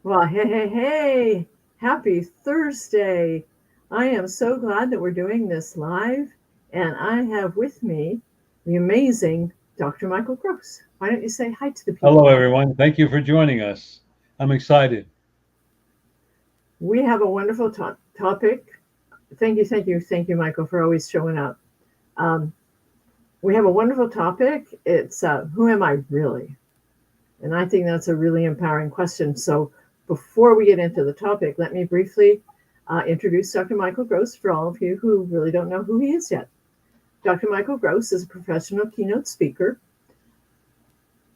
Well, hey, hey, hey, happy Thursday. I am so glad that we're doing this live, and I have with me the amazing Dr. Michael Gross. Why don't you say hi to the people, Hello, Michael? everyone. Thank you for joining us. I'm excited. We have a wonderful topic. Thank you, Michael, for always showing up. Um, we have a wonderful topic. It's who am I really? And I think that's a really empowering question. So before we get into the topic, let me briefly introduce Dr. Michael Gross for all of you who really don't know who he is yet. Dr. Michael Gross is a professional keynote speaker,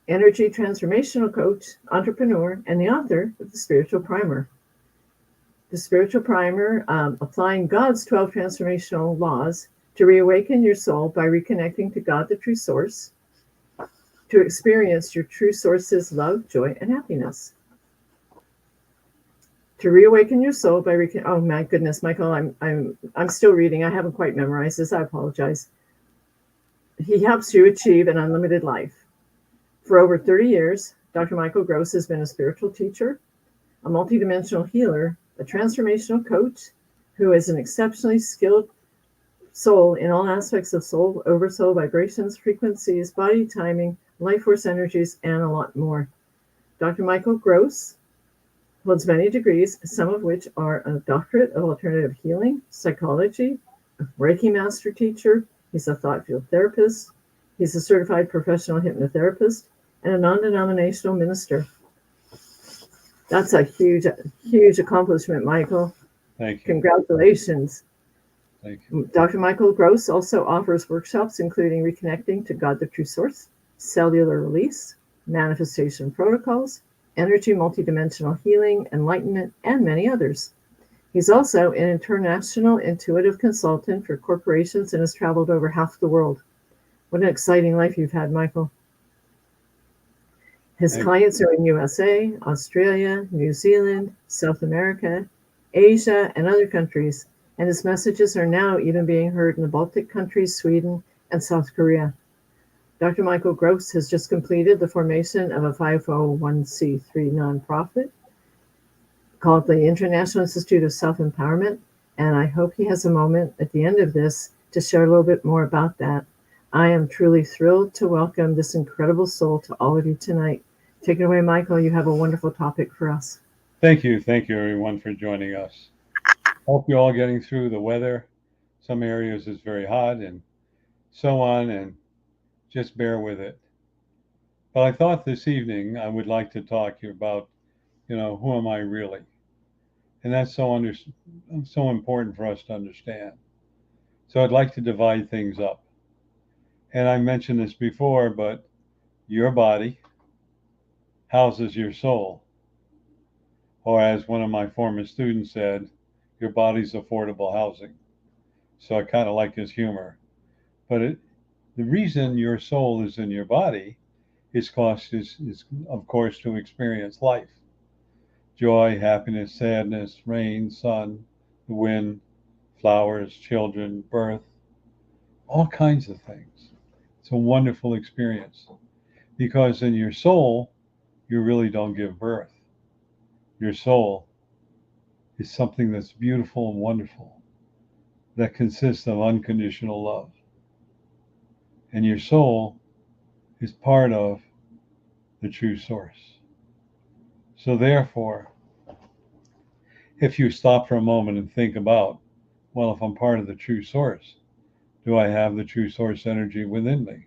energy transformational coach, entrepreneur, and the author of The Spiritual Primer. The Spiritual Primer, applying God's 12 transformational laws to reawaken your soul by reconnecting to God, the true source, to experience your true source's love, joy, and happiness. To reawaken your soul by oh my goodness, Michael, I'm still reading. I haven't quite memorized this. I apologize. He helps you achieve an unlimited life. For over 30 years, Dr. Michael Gross has been a spiritual teacher, a multidimensional healer, a transformational coach who is an exceptionally skilled soul in all aspects of soul, oversoul, vibrations, frequencies, body timing, life force energies, and a lot more. Dr. Michael Gross holds many degrees, some of which are a doctorate of alternative healing, psychology, a Reiki master teacher. He's a thought field therapist. He's a certified professional hypnotherapist and a non-denominational minister. That's a huge, huge accomplishment, Michael. Thank you. Congratulations. Thank you. Dr. Michael Gross also offers workshops including reconnecting to God, the true source, cellular release, manifestation protocols, energy multidimensional healing, enlightenment, and many others. He's also an international intuitive consultant for corporations and has traveled over half the world. What an exciting life you've had, Michael. His Thank clients are in USA, Australia, New Zealand, South America, Asia, and other countries, and his messages are now even being heard in the Baltic countries, Sweden, and South Korea. Dr. Michael Gross has just completed the formation of a 501c3 nonprofit called the International Institute of Self-Empowerment, and I hope he has a moment at the end of this to share a little bit more about that. I am truly thrilled to welcome this incredible soul to all of you tonight. Take it away, Michael. You have a wonderful topic for us. Thank you. Thank you, everyone, for joining us. Hope you're all getting through the weather. Some areas is very hot and so on, and just bear with it. But I thought this evening I would like to talk about, who am I really? And that's so important for us to understand. So I'd like to divide things up. And I mentioned this before, but your body houses your soul. Or as one of my former students said, your body's affordable housing. So I kind of like his humor. But the reason your soul is in your body is of course to experience life. Joy, happiness, sadness, rain, sun, the wind, flowers, children, birth, all kinds of things. It's a wonderful experience because in your soul, you really don't give birth. Your soul is something that's beautiful and wonderful that consists of unconditional love. And your soul is part of the true source. So, therefore, if you stop for a moment and think about, well, if I'm part of the true source, do I have the true source energy within me?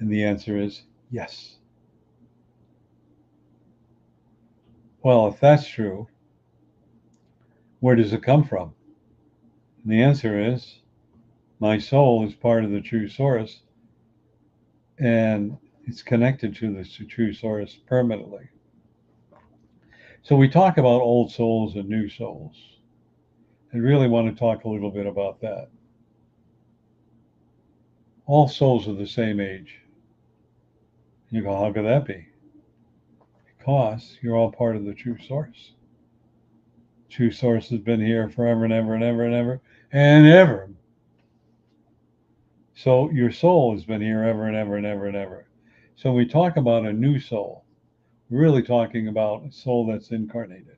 And the answer is yes. Well, if that's true, where does it come from? And the answer is my soul is part of the true source and it's connected to the true source permanently. So we talk about old souls and new souls. I really want to talk a little bit about that. All souls are the same age. You go, how could that be? Because you're all part of the true source. True source has been here forever and ever and ever and ever and ever. So your soul has been here ever and ever and ever and ever. So when we talk about a new soul, We're really talking about a soul that's incarnated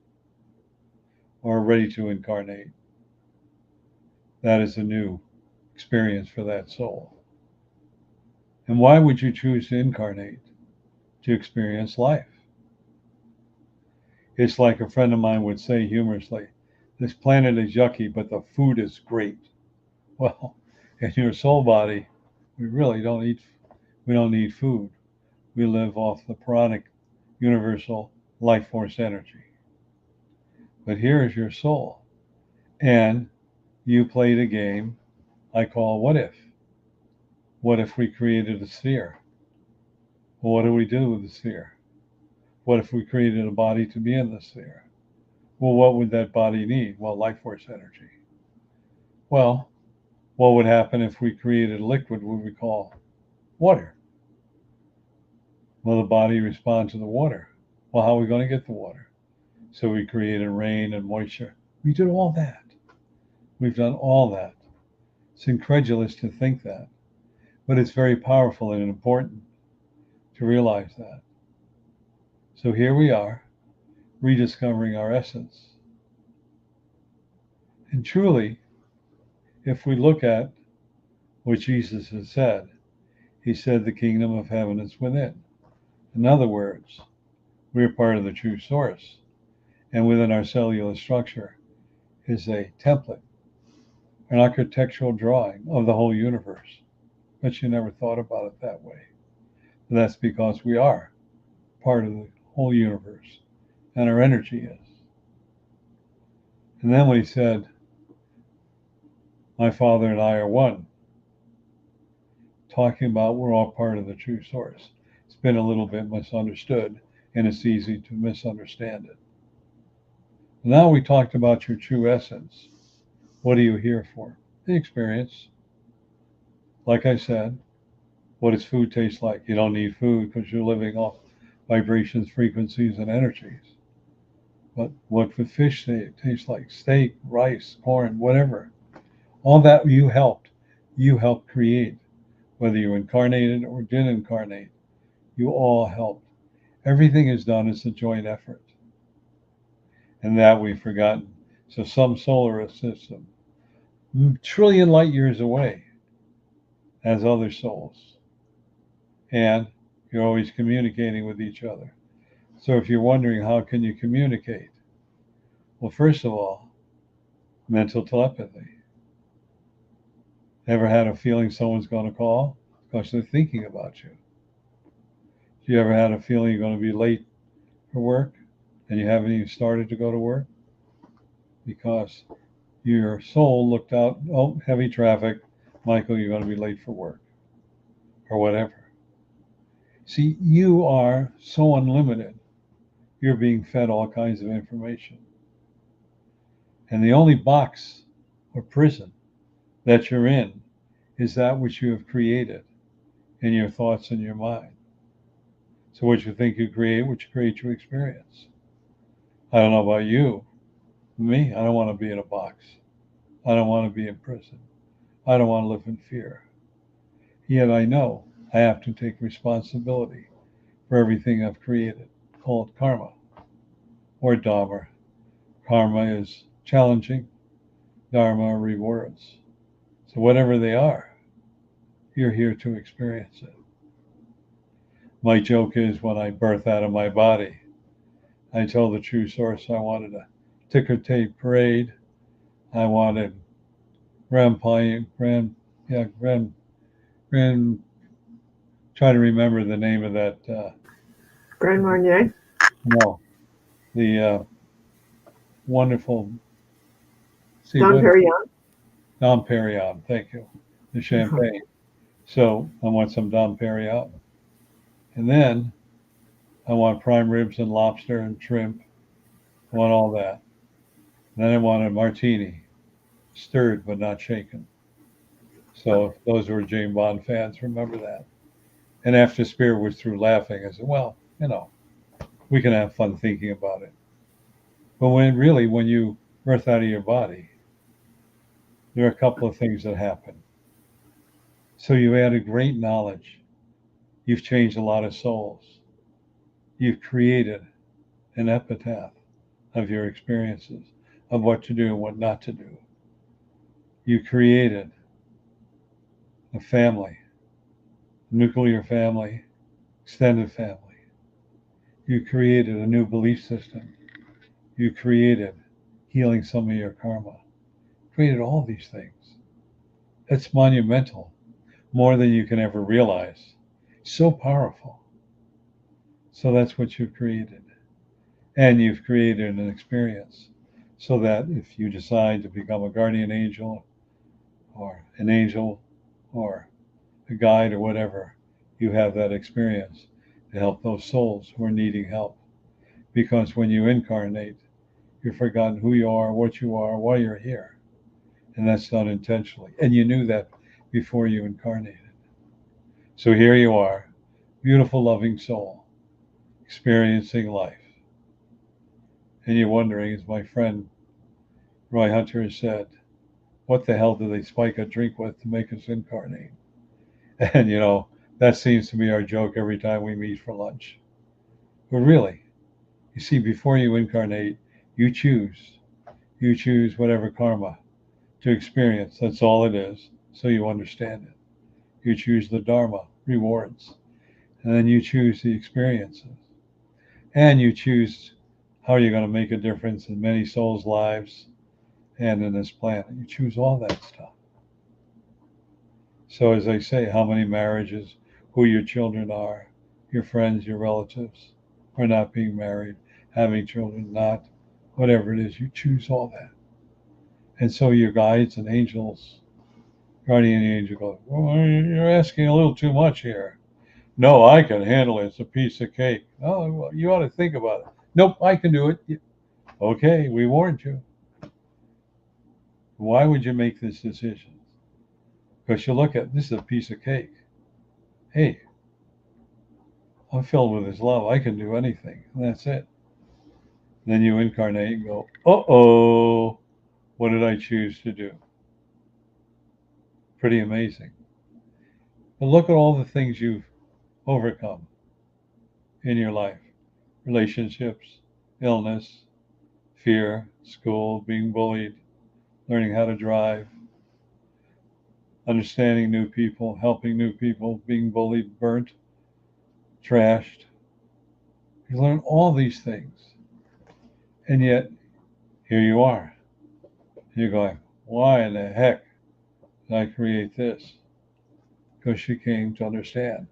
or ready to incarnate. That is a new experience for that soul. And why would you choose to incarnate? To experience life. It's like a friend of mine would say humorously, this planet is yucky, but the food is great. Well, in your soul body, we really don't eat, we don't need food. We live off the pranic, universal life force energy. But here is your soul. And you played a game I call What If? What if we created a sphere? Well, what do we do with the sphere? What if we created a body to be in the sphere? Well, what would that body need? Well, life force energy. Well, what would happen if we created a liquid what we call water? Will the body respond to the water? Well, how are we going to get the water? So we created rain and moisture. We did all that. We've done all that. It's incredulous to think that, but it's very powerful and important to realize that. So here we are, rediscovering our essence. And truly, if we look at what Jesus has said, he said the kingdom of heaven is within. In other words, we are part of the true source. And within our cellular structure is a template, an architectural drawing of the whole universe. But you never thought about it that way. But that's because we are part of the whole universe, and our energy is. And then when he said, my Father and I are one, talking about we're all part of the true source. It's been a little bit misunderstood, and it's easy to misunderstand it. Now we talked about your true essence. What are you here for? The experience. Like I said, what does food taste like? You don't need food because you're living off vibrations, frequencies, and energies. But what would fish taste like? Steak, rice, corn, whatever. All that you helped create. Whether you incarnated or didn't incarnate, you all helped. Everything is done as a joint effort. And that we've forgotten. So some solar system, trillion light years away, has other souls. And you're always communicating with each other. So if you're wondering how can you communicate? Well, first of all, mental telepathy. Ever had a feeling someone's going to call? Because they're thinking about you. You ever had a feeling you're going to be late for work and you haven't even started to go to work? Because your soul looked out, oh, heavy traffic, Michael, you're going to be late for work, or whatever. See, you are so unlimited. You're being fed all kinds of information. And the only box or prison that you're in is that which you have created in your thoughts and your mind. So what you think you create, what you create, you experience. I don't know about you. Me, I don't want to be in a box. I don't want to be in prison. I don't want to live in fear. Yet I know I have to take responsibility for everything I've created, called karma or dharma. Karma is challenging, dharma are rewards. So whatever they are, you're here to experience it. My joke is when I birth out of my body, I told the true source I wanted a ticker tape parade. I wanted try to remember the name of that. Grand Marnier. No, the wonderful. See, Dom Perignon. Dom Perignon, thank you. The champagne. So I want some Dom Perignon. And then I want prime ribs and lobster and shrimp. I want all that. And then I want a martini, stirred but not shaken. So if those who are James Bond fans, remember that. And after Spirit was through laughing, I said, well, we can have fun thinking about it. But when you birth out of your body, there are a couple of things that happen. So you added great knowledge. You've changed a lot of souls. You've created an epitaph of your experiences, of what to do and what not to do. You created a family, nuclear family, extended family. You created a new belief system. You created healing some of your karma. Created all these things. It's monumental, more than you can ever realize. So powerful. So that's what you've created. And you've created an experience so that if you decide to become a guardian angel or an angel or a guide or whatever, you have that experience to help those souls who are needing help. Because when you incarnate, you've forgotten who you are, what you are, why you're here. And that's done intentionally. And you knew that before you incarnated. So here you are, beautiful, loving soul, experiencing life. And you're wondering, as my friend Roy Hunter has said, what the hell do they spike a drink with to make us incarnate? And that seems to be our joke every time we meet for lunch. But really, you see, before you incarnate, you choose. You choose whatever karma to experience. That's all it is. So you understand it. You choose the Dharma, rewards. And then you choose the experiences. And you choose how you're going to make a difference in many souls' lives and in this planet. You choose all that stuff. So as I say, how many marriages, who your children are, your friends, your relatives are not being married, having children, not, whatever it is, you choose all that. And so your guides and angels, guardian angel goes, well, you're asking a little too much here. No, I can handle it. It's a piece of cake. Oh, well, you ought to think about it. Nope, I can do it. Okay, we warned you. Why would you make this decision? Because you look at, this is a piece of cake. Hey, I'm filled with his love. I can do anything. And that's it. Then you incarnate and go, uh-oh, what did I choose to do? Pretty amazing. But look at all the things you've overcome in your life. Relationships, illness, fear, school, being bullied, learning how to drive, understanding new people, helping new people, being bullied, burnt, trashed. You learn all these things. And yet, here you are. You're going, why in the heck did I create this? Because you came to understand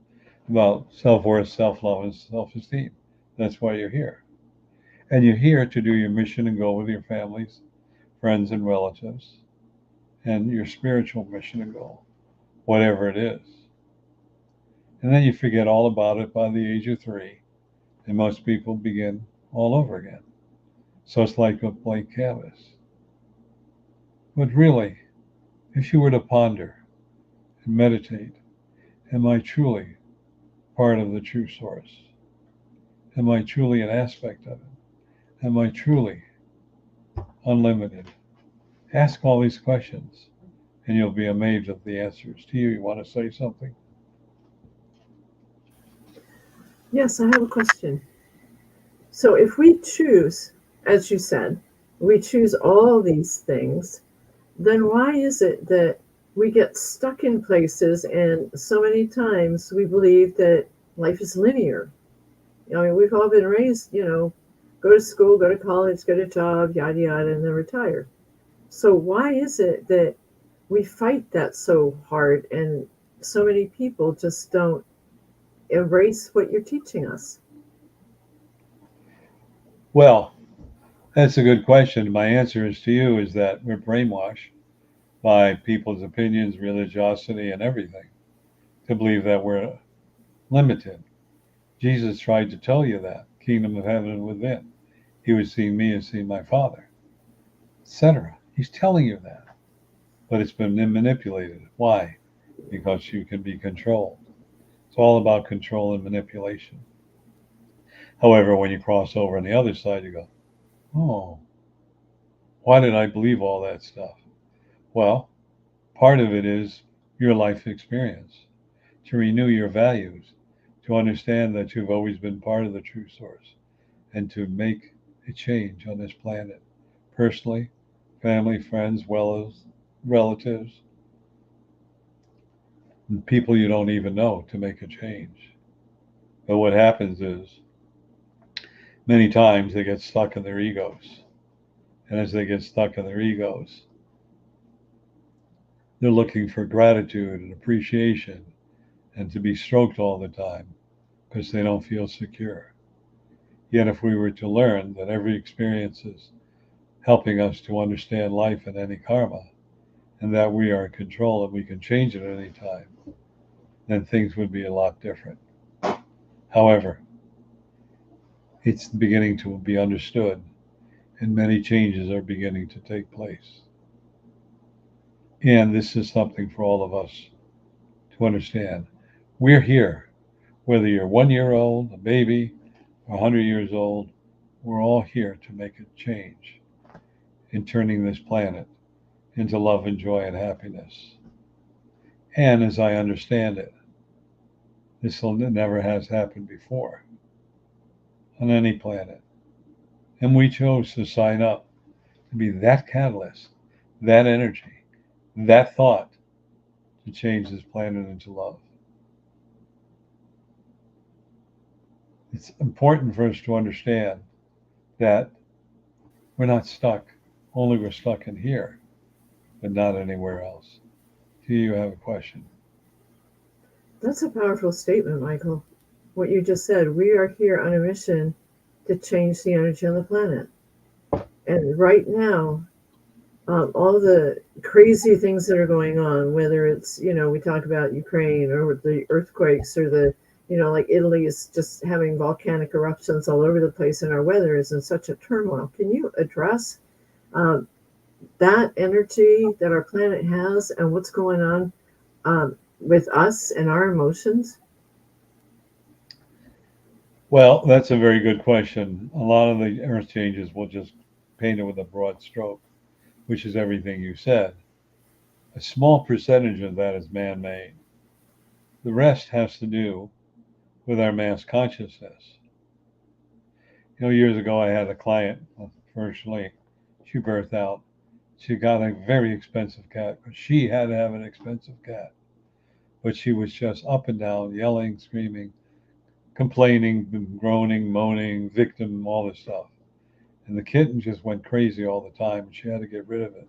about self-worth, self-love, and self-esteem. That's why you're here. And you're here to do your mission and goal with your families, friends, and relatives, and your spiritual mission and goal, whatever it is. And then you forget all about it by the age of 3, and most people begin all over again. So it's like a blank canvas. But really, if you were to ponder and meditate, am I truly part of the true source? Am I truly an aspect of it? Am I truly unlimited? Ask all these questions, and you'll be amazed at the answers to you. You want to say something? Yes, I have a question. So if we choose, as you said, we choose all these things, then why is it that we get stuck in places and so many times we believe that life is linear? I mean, we've all been raised, go to school, go to college, get a job, yada, yada, and then retire. So why is it that we fight that so hard and so many people just don't embrace what you're teaching us? Well, that's a good question. My answer is to you is that we're brainwashed by people's opinions, religiosity, and everything to believe that we're limited. Jesus tried to tell you that kingdom of heaven within. He was seeing me as seeing my Father, etc. He's telling you that, but it's been manipulated. Why? Because you can be controlled. It's all about control and manipulation. However, when you cross over on the other side, you go, oh, why did I believe all that stuff? Well, part of it is your life experience, to renew your values, to understand that you've always been part of the true source and to make a change on this planet, personally, family, friends, well as relatives, and people you don't even know, to make a change. But what happens is many times they get stuck in their egos. And as they get stuck in their egos, they're looking for gratitude and appreciation and to be stroked all the time because they don't feel secure. Yet if we were to learn that every experience is helping us to understand life and any karma, and that we are in control and we can change it at any time, then things would be a lot different. However, it's beginning to be understood, and many changes are beginning to take place. And this is something for all of us to understand. We're here, whether you're 1 year old, a baby, or 100 years old, we're all here to make a change in turning this planet into love and joy and happiness. And as I understand it, this never has happened before on any planet. And we chose to sign up to be that catalyst, that energy, that thought to change this planet into love. It's important for us to understand that we're not stuck, only we're stuck in here, but not anywhere else. Do you have a question? That's a powerful statement, Michael. What you just said, we are here on a mission to change the energy on the planet. And right now, all the crazy things that are going on, whether it's, we talk about Ukraine or the earthquakes or like Italy is just having volcanic eruptions all over the place and our weather is in such a turmoil. Can you address that energy that our planet has and what's going on with us and our emotions? Well, that's a very good question. A lot of the earth changes will just paint it with a broad stroke, which is everything you said. A small percentage of that is man made. The rest has to do with our mass consciousness. Years ago, I had a client, virtually, she birthed out. She got a very expensive cat, but she had to have an expensive cat. But she was just up and down, yelling, screaming, complaining, groaning, moaning, victim, all this stuff. And the kitten just went crazy all the time, and she had to get rid of it.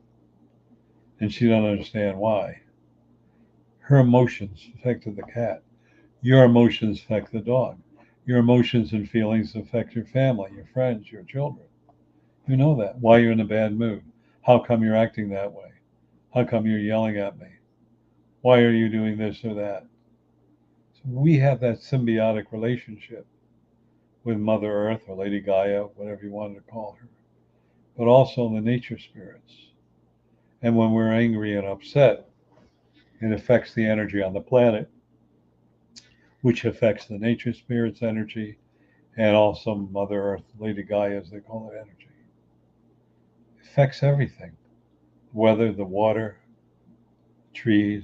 And she didn't understand why. Her emotions affected the cat. Your emotions affect the dog. Your emotions and feelings affect your family, your friends, your children. You know that. Why you're in a bad mood. How come you're acting that way? How come you're yelling at me? Why are you doing this or that? So we have that symbiotic relationship with Mother Earth or Lady Gaia, whatever you wanted to call her, but also the nature spirits. And when we're angry and upset, it affects the energy on the planet, which affects the nature spirits' energy, and also Mother Earth, Lady Gaia, as they call it, energy. It affects everything. Weather, the water, trees,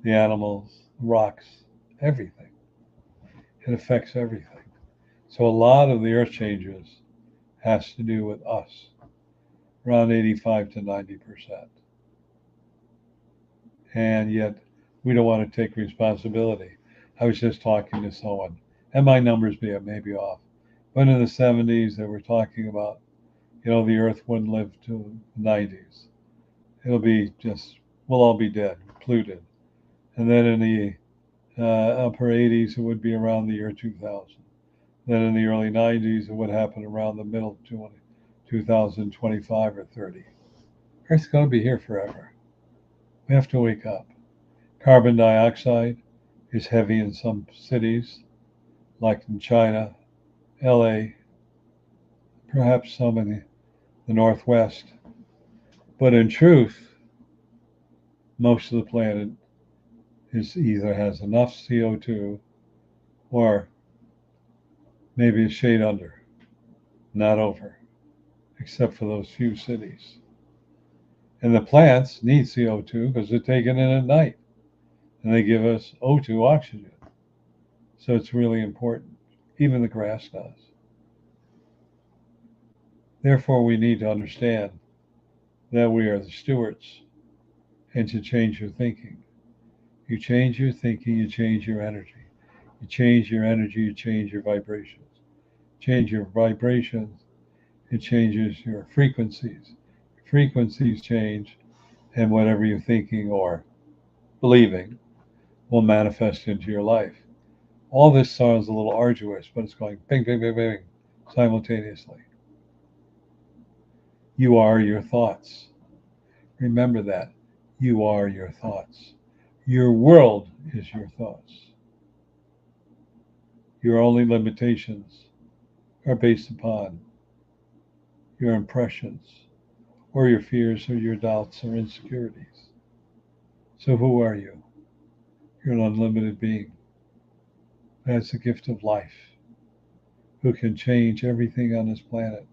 the animals, the rocks, everything. It affects everything. So a lot of the earth changes has to do with us, around 85 to 90%. And yet we don't want to take responsibility. I was just talking to someone, and my numbers may be off, but in the 70s they were talking about, the earth wouldn't live to the 90s. It'll be we'll all be dead, polluted. And then in the upper 80s, it would be around the year 2000. Then in the early 90s, it would happen around the middle of 2025 or 30. Earth's going to be here forever. We have to wake up. Carbon dioxide is heavy in some cities, like in China, LA, perhaps some in the Northwest. But in truth, most of the planet either has enough CO2 or maybe a shade under, not over, except for those few cities. And the plants need CO2 because they're taken in at night and they give us O2 oxygen. So it's really important. Even the grass does. Therefore, we need to understand that we are the stewards and to change your thinking. You change your thinking, you change your energy. You change your energy, you change your vibrations. Change your vibrations, it changes your frequencies. Frequencies change, and whatever you're thinking or believing will manifest into your life. All this sounds a little arduous, but it's going bing, bing, bing, bing simultaneously. You are your thoughts. Remember that. You are your thoughts. Your world is your thoughts. Your only limitations are based upon your impressions or your fears or your doubts or insecurities. So who are you? You're an unlimited being who has the gift of life, who can change everything on this planet.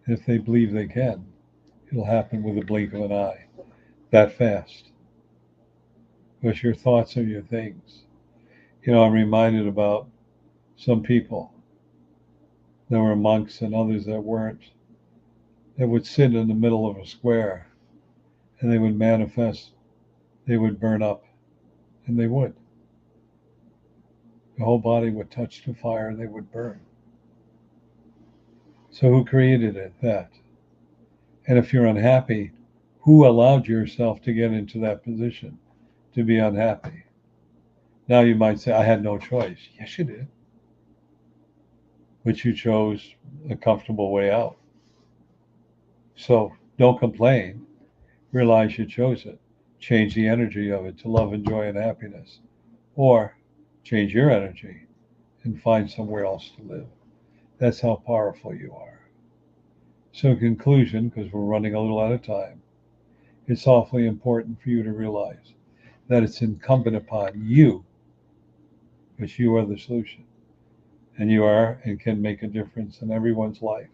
If they believe they can, it'll happen with a blink of an eye, that fast. Because your thoughts are your things. You know, I'm reminded about some people that were monks and others that weren't, that would sit in the middle of a square and they would manifest, they would burn up, and they would. The whole body would touch the fire and they would burn. So who created it? That. And if you're unhappy, who allowed yourself to get into that position to be unhappy? Now you might say, I had no choice. Yes, you did. But you chose a comfortable way out. So don't complain. Realize you chose it. Change the energy of it to love and joy and happiness. Or change your energy and find somewhere else to live. That's how powerful you are. So in conclusion, because we're running a little out of time, it's awfully important for you to realize that it's incumbent upon you, because you are the solution. And you are and can make a difference in everyone's life.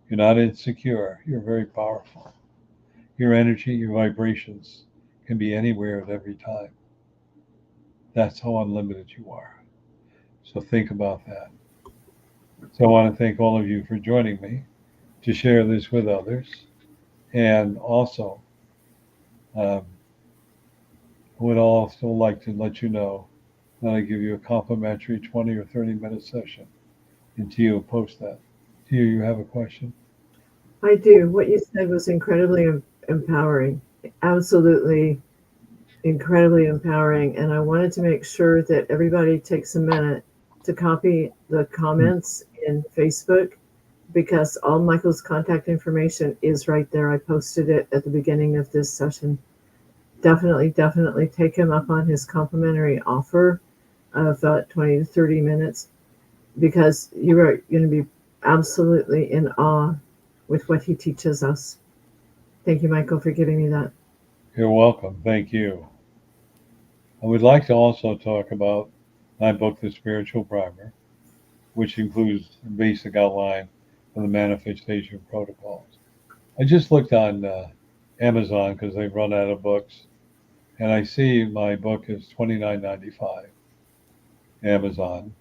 You're not insecure. You're very powerful. Your energy, your vibrations can be anywhere at every time. That's how unlimited you are. So think about that. So I want to thank all of you for joining me to share this with others. And also, um, I would also like to let you know that I give you a complimentary 20 or 30-minute session until you post that. Do you have a question? I do. What you said was incredibly empowering. Absolutely incredibly empowering. And I wanted to make sure that everybody takes a minute to copy the comments in Facebook because all Michael's contact information is right there. I posted it at the beginning of this session. Definitely take him up on his complimentary offer of 20 to 30 minutes because you are going to be absolutely in awe with what he teaches us. Thank you, Michael, for giving me that. You're welcome. Thank you. I would like to also talk about my book, The Spiritual Primer, which includes a basic outline of the manifestation protocols. I just looked on Amazon because they've run out of books, and I see my book is $29.95 Amazon,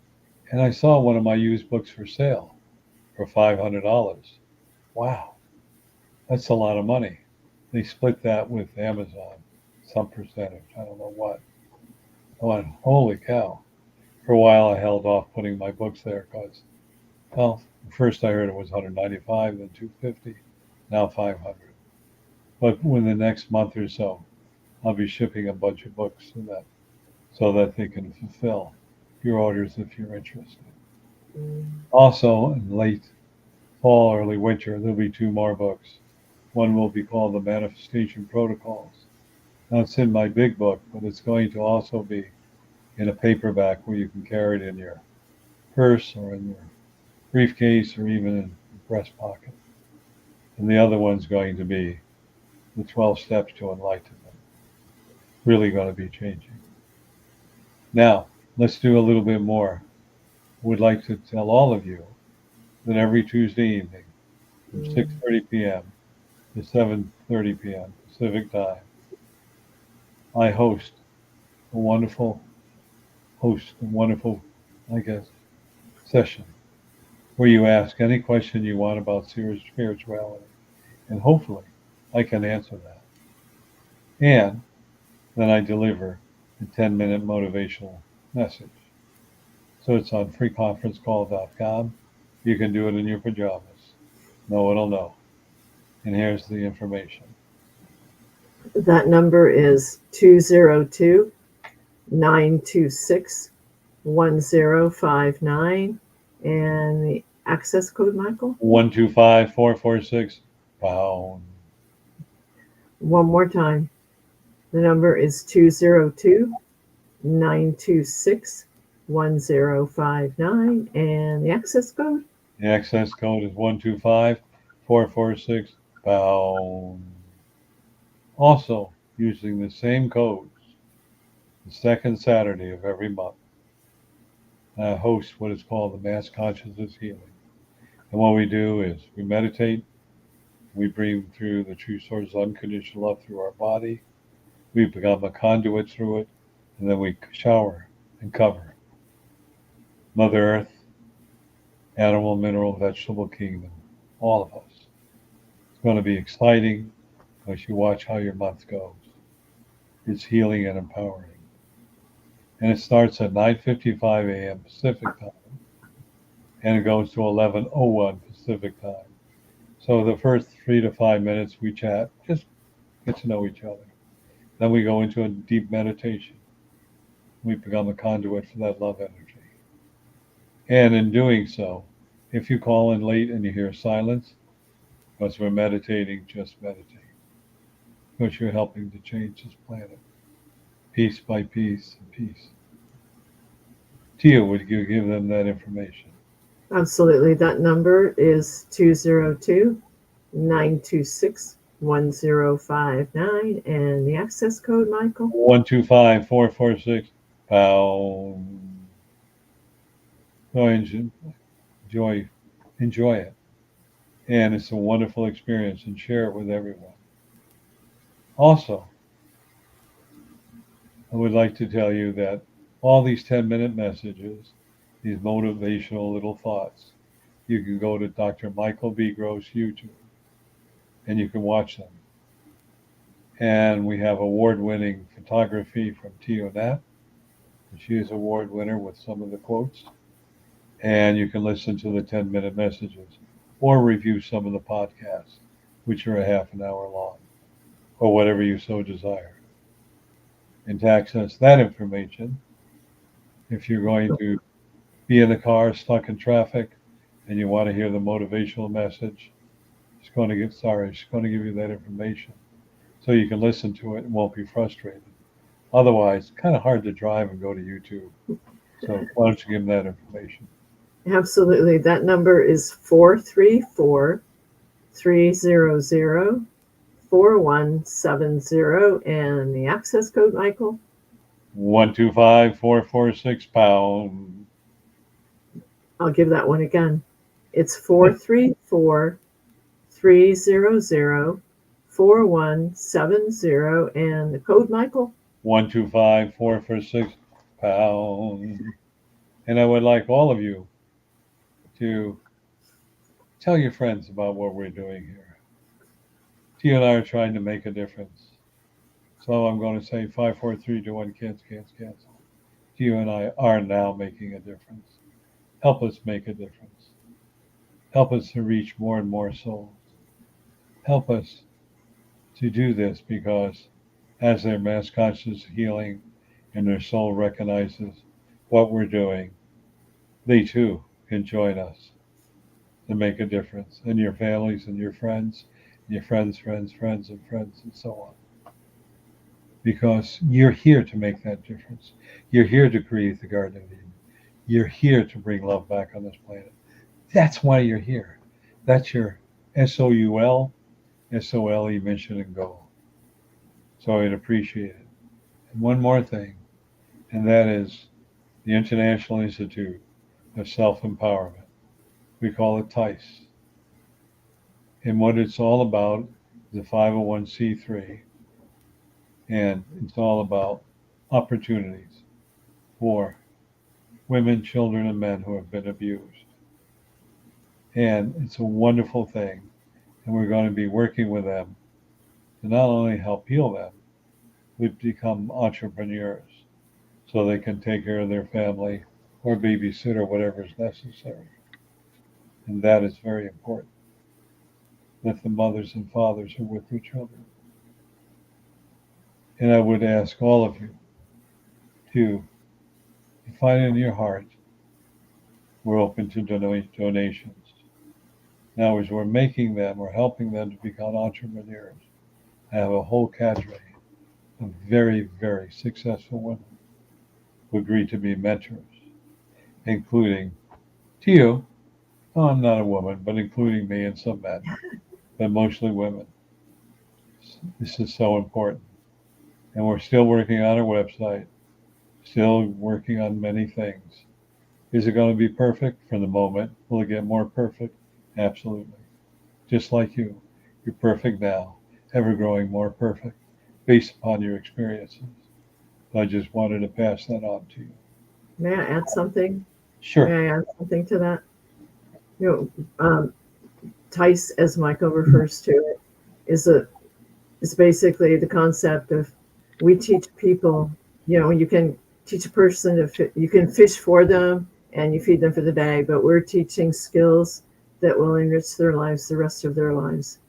and I saw one of my used books for sale for $500. Wow, that's a lot of money. They split that with Amazon, some percentage. I don't know what. I went, holy cow. For a while, I held off putting my books there because, well, first I heard it was 195, then 250, now 500. But within the next month or so, I'll be shipping a bunch of books so that they can fulfill your orders if you're interested. Also, in late fall, early winter, there'll be two more books. One will be called The Manifestation Protocols. Now, it's in my big book, but it's going to also be in a paperback where you can carry it in your purse or in your briefcase or even in your breast pocket. And the other one's going to be The 12 Steps to Enlightenment. Really going to be changing. Now, let's do a little bit more. Would like to tell all of you that every Tuesday evening from 6:30 p.m. to 7:30 p.m. Pacific time, I host a wonderful host a wonderful, I guess, session where you ask any question you want about spirituality. And hopefully I can answer that. And then I deliver a 10-minute motivational message. So it's on freeconferencecall.com. You can do it in your pajamas. No one will know. And here's the information. That number is 202 926 1059. And the access code, Michael? 125446 pound. One more time. The number is 202 926 1059. And the access code? The access code is 125446 pound. Also, using the same codes, the second Saturday of every month, I host what is called the Mass Consciousness Healing. And what we do is we meditate, we breathe through the true source of unconditional love through our body, we become a conduit through it, and then we shower and cover Mother Earth, animal, mineral, vegetable kingdom, all of us. It's going to be exciting as you watch how your month goes. It's healing and empowering. And it starts at 9:55 a.m. Pacific time, and it goes to 11:01 Pacific time. So the first 3 to 5 minutes we chat, just get to know each other. Then we go into a deep meditation. We become a conduit for that love energy. And in doing so, if you call in late and you hear silence, because we're meditating, just meditate. Because you're helping to change this planet, piece by piece and piece. Tia, would you give them that information? Absolutely. That number is 202 926 1059. And the access code, Michael? 125446 pound. So enjoy it. And it's a wonderful experience, and share it with everyone. Also, I would like to tell you that all these 10-minute messages, these motivational little thoughts, you can go to Dr. Michael B. Gross YouTube and you can watch them. And we have award-winning photography from Tia Nat. She is award winner with some of the quotes. And you can listen to the 10-minute messages or review some of the podcasts, which are a half an hour long, or whatever you so desire. And to access that information, if you're going to be in the car stuck in traffic and you want to hear the motivational message, she's going to give you that information so you can listen to it and won't be frustrated. Otherwise, it's kind of hard to drive and go to YouTube. So why don't you give them that information? Absolutely. That number is 434 300 4170. And the access code, Michael? 125446 pound. I'll give that one again. It's 434 300 4170. And the code, Michael? 125446 pound. And I would like all of you to tell your friends about what we're doing here. Tia and I are trying to make a difference. So I'm going to say 5, 4, 3, 2, 1, cancel. Tia and I are now making a difference. Help us make a difference. Help us to reach more and more souls. Help us to do this because as their mass conscious healing and their soul recognizes what we're doing, they too can join us to make a difference in your families and your friends, and your friends, and so on. Because you're here to make that difference. You're here to create the Garden of Eden. You're here to bring love back on this planet. That's why you're here. That's your SOUL, SOLE mission and goal. So I'd appreciate it. And one more thing, and that is the International Institute of Self-Empowerment. We call it TICE. And what it's all about is a 501c3, and it's all about opportunities for women, children, and men who have been abused. And it's a wonderful thing. And we're going to be working with them to not only help heal them, but become entrepreneurs so they can take care of their family or babysit or whatever is necessary. And that is very important, that the mothers and fathers are with their children. And I would ask all of you to find in your heart, we're open to donations. Now, as we're making them or helping them to become entrepreneurs, I have a whole cadre of very, very successful women who agree to be mentors, including Tio. Oh, I'm not a woman, but including me and some men, but mostly women. This is so important. And we're still working on our website, still working on many things. Is it going to be perfect for the moment? Will it get more perfect? Absolutely. Just like you. You're perfect now, ever growing more perfect based upon your experiences. I just wanted to pass that on to you. May I add something? Sure. May I add something to that? You know, TICE, as Michael refers to it, is basically the concept of we teach people. You know, you can teach a person you can fish for them and you feed them for the day, but we're teaching skills that will enrich their lives the rest of their lives,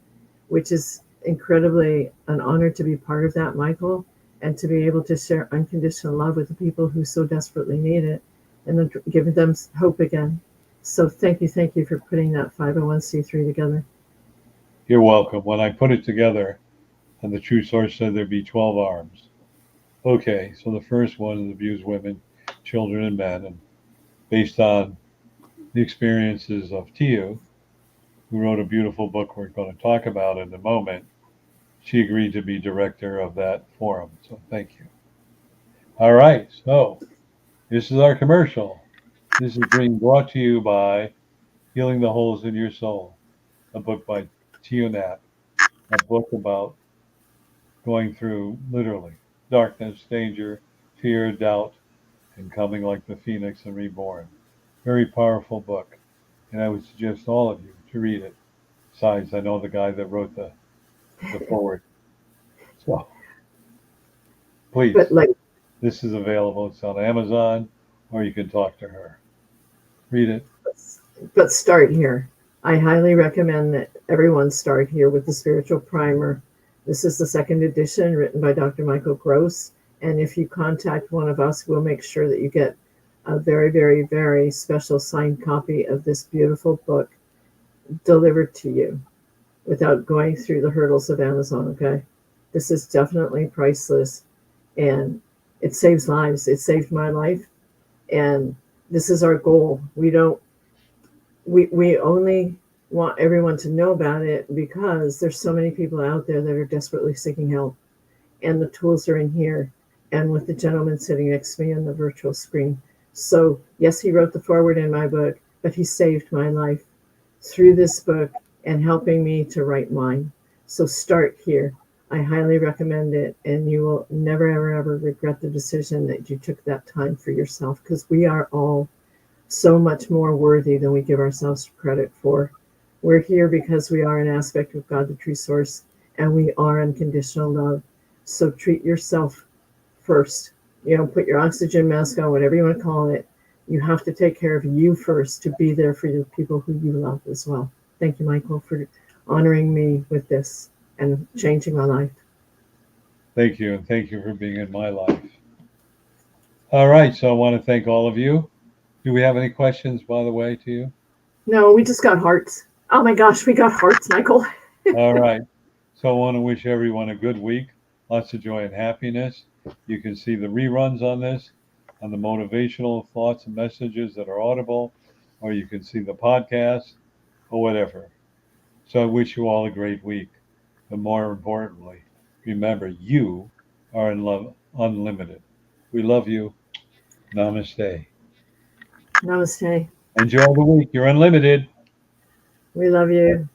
which is incredibly an honor to be part of that, Michael, and to be able to share unconditional love with the people who so desperately need it and then giving them hope again. So thank you for putting that 501c3 together. You're welcome. When I put it together, and the True Source said there'd be 12 arms. Okay, so the first one is abused women, children, and men, and based on the experiences of Tio, who wrote a beautiful book we're going to talk about in a moment, she agreed to be director of that forum. So thank you. All right, so this is our commercial. This is being brought to you by Healing the Holes in Your Soul, a book by Tio Nap, a book about going through literally darkness, danger, fear, doubt, and coming like the phoenix and reborn. Very powerful book, and I would suggest all of you to read it. Besides, I know the guy that wrote the forward. So please, But this is available. It's on Amazon, or you can talk to her. Read it. But start here. I highly recommend that everyone start here with the Spiritual Primer. This is the second edition written by Dr. Michael Gross. And if you contact one of us, we'll make sure that you get a very, very, very special signed copy of this beautiful book delivered to you without going through the hurdles of Amazon, okay? This is definitely priceless and it saves lives. It saved my life. And this is our goal. We only want everyone to know about it because there's so many people out there that are desperately seeking help. And the tools are in here and with the gentleman sitting next to me on the virtual screen. So yes, he wrote the foreword in my book, but he saved my life through this book and helping me to write mine. So start here. I highly recommend it, and you will never, ever, ever regret the decision that you took that time for yourself, because we are all so much more worthy than we give ourselves credit for. We're here because we are an aspect of God, the True Source, and we are unconditional love. So treat yourself first. You know, put your oxygen mask on, whatever you want to call it. You have to take care of you first to be there for the people who you love as well. Thank you, Michael, for honoring me with this and changing my life. Thank you, and thank you for being in my life. All right, so I want to thank all of you. Do we have any questions, by the way, to you? No, we just got hearts. Oh my gosh, we got hearts, Michael. All right. So I want to wish everyone a good week. Lots of joy and happiness. You can see the reruns on this, on the motivational thoughts and messages that are audible, or you can see the podcast or whatever. So I wish you all a great week. But more importantly, remember, you are in love, unlimited. We love you. Namaste. Namaste. Enjoy the week. You're unlimited. We love you.